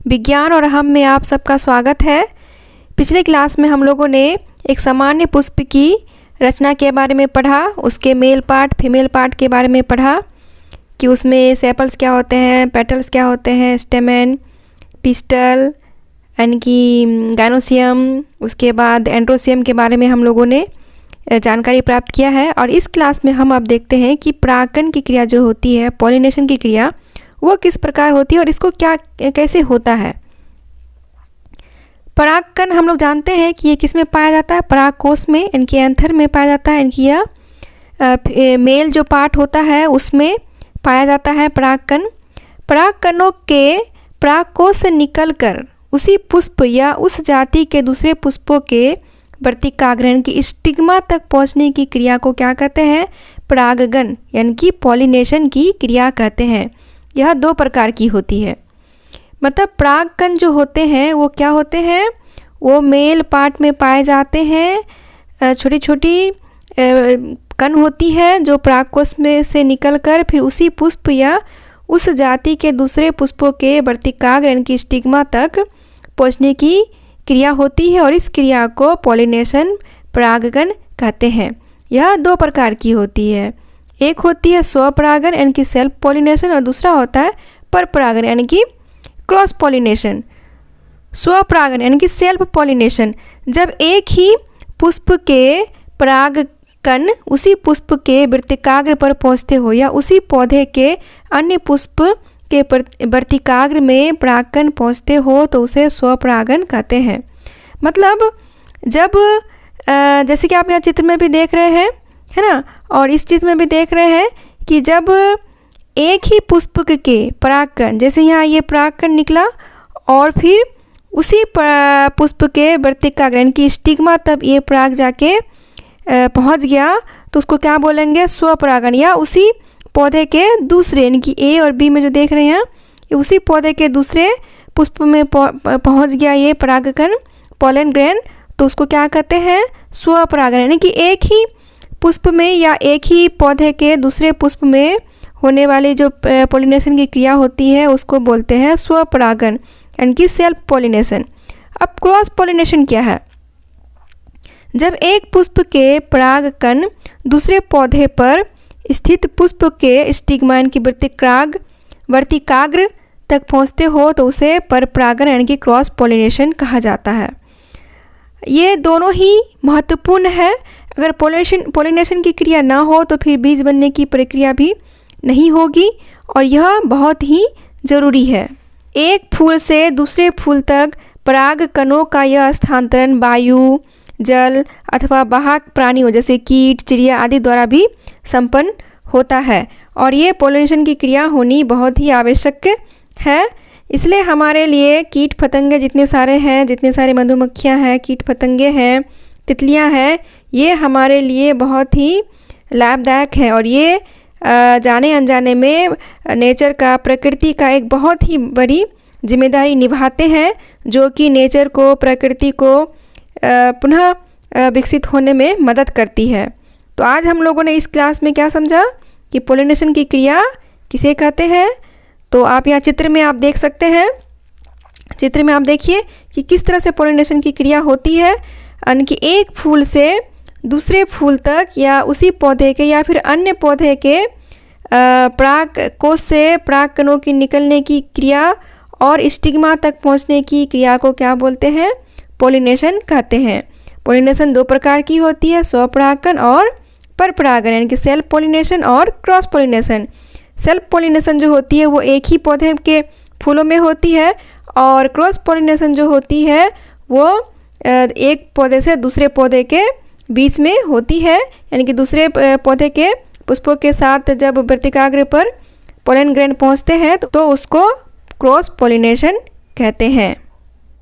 विज्ञान और हम में आप सबका स्वागत है। पिछले क्लास में हम लोगों ने एक सामान्य पुष्प की रचना के बारे में पढ़ा, उसके मेल पार्ट फीमेल पार्ट के बारे में पढ़ा कि उसमें सेपल्स क्या होते हैं, पेटल्स क्या होते हैं, स्टेमेन, पिस्टल यानी कि गाइनोसियम, उसके बाद एंड्रोसियम के बारे में हम लोगों ने जानकारी प्राप्त किया है। और इस क्लास में हम अब देखते हैं कि परागकण की क्रिया जो होती है, पॉलिनेशन की क्रिया, वो किस प्रकार होती है और इसको क्या कैसे होता है। परागकण हम लोग जानते हैं कि ये किस में पाया जाता है, परागकोश में, इनके एंथर में पाया जाता है। इनकी यह मेल जो पार्ट होता है उसमें पाया जाता है परागकण। परागकणों के परागकोश से निकलकर उसी पुष्प या उस जाति के दूसरे पुष्पों के वर्तिकाग्रहण की स्टिग्मा तक पहुंचने की क्रिया को क्या कहते हैं, परागगण यानी कि पॉलिनेशन की क्रिया कहते हैं। यह दो प्रकार की होती है। मतलब परागकण जो होते हैं वो क्या होते हैं, वो मेल पार्ट में पाए जाते हैं। छोटी छोटी कण होती है जो परागकोश में से निकलकर फिर उसी पुष्प या उस जाति के दूसरे पुष्पों के वर्तिकाग्रहण की स्टिग्मा तक पहुंचने की क्रिया होती है और इस क्रिया को पॉलिनेशन परागकण कहते हैं। यह दो प्रकार की होती है। एक होती है स्वपरागण यानी कि सेल्फ पॉलिनेशन और दूसरा होता है परपरागण यानी कि क्रॉस पॉलिनेशन। स्वपरागण यानी कि सेल्फ पॉलिनेशन, जब एक ही पुष्प के परागकण उसी पुष्प के वर्तिकाग्र पर पहुंचते हो या उसी पौधे के अन्य पुष्प के वर्तिकाग्र में परागकण पहुंचते हो तो उसे स्वपरागण कहते हैं। मतलब जब जैसे कि आप यहाँ चित्र में भी देख रहे हैं, है ना, और इस चित्र में भी देख रहे हैं कि जब एक ही पुष्प के परागकण, जैसे यहाँ ये परागकण निकला और फिर उसी पुष्प के वर्तिकाग्रहण की स्टिग्मा तब ये पराग जाके पहुँच गया तो उसको क्या बोलेंगे, स्वपरागण। या उसी पौधे के दूसरे यानी कि ए और बी में जो देख रहे हैं उसी पौधे के दूसरे पुष्प में पहुंच गया ये परागकण, पॉलन ग्रेन, तो उसको क्या कहते हैं, स्वपरागण। यानी कि एक ही पुष्प में या एक ही पौधे के दूसरे पुष्प में होने वाली जो पॉलिनेशन की क्रिया होती है उसको बोलते हैं स्वपरागण यानी कि सेल्फ पॉलिनेशन। अब क्रॉस पॉलिनेशन क्या है, जब एक पुष्प के परागकण दूसरे पौधे पर स्थित पुष्प के स्टिग्मा यानी कि वर्तिकाग्र तक पहुंचते हो तो उसे परपरागण यानी कि क्रॉस पॉलिनेशन कहा जाता है। ये दोनों ही महत्वपूर्ण है। अगर पॉलिनेशन की क्रिया ना हो तो फिर बीज बनने की प्रक्रिया भी नहीं होगी और यह बहुत ही ज़रूरी है। एक फूल से दूसरे फूल तक परागकणों का यह स्थानांतरण वायु, जल अथवा वाहक प्राणियों जैसे कीट, चिड़िया आदि द्वारा भी संपन्न होता है और ये पॉलिनेशन की क्रिया होनी बहुत ही आवश्यक है। इसलिए हमारे लिए कीट पतंगे जितने सारे हैं, जितने सारे मधुमक्खियाँ हैं, कीट पतंगे हैं, तितलियाँ हैं, ये हमारे लिए बहुत ही लाभदायक है और ये जाने अनजाने में नेचर का, प्रकृति का एक बहुत ही बड़ी जिम्मेदारी निभाते हैं जो कि नेचर को, प्रकृति को पुनः विकसित होने में मदद करती है। तो आज हम लोगों ने इस क्लास में क्या समझा कि पॉलिनेशन की क्रिया किसे कहते हैं। तो आप यहाँ चित्र में आप देख सकते हैं, चित्र में आप देखिए कि किस तरह से पॉलिनेशन की क्रिया होती है। यानी कि एक फूल से दूसरे फूल तक या उसी पौधे के या फिर अन्य पौधे के परागकोश से परागकणों की निकलने की क्रिया और स्टिग्मा तक पहुँचने की क्रिया को क्या बोलते हैं, पॉलिनेशन कहते हैं। पॉलिनेशन दो प्रकार की होती है, स्वपरागकण और परपरागण यानी कि सेल्फ पॉलिनेशन और क्रॉस पॉलिनेशन। सेल्फ पॉलिनेशन जो होती है वो एक ही पौधे के फूलों में होती है और क्रॉस पॉलिनेशन जो होती है वो एक पौधे से दूसरे पौधे के बीच में होती है। यानी कि दूसरे पौधे के पुष्पों के साथ जब वर्तिकाग्र पर पॉलन ग्रेन पहुंचते हैं तो उसको क्रॉस पॉलिनेशन कहते हैं।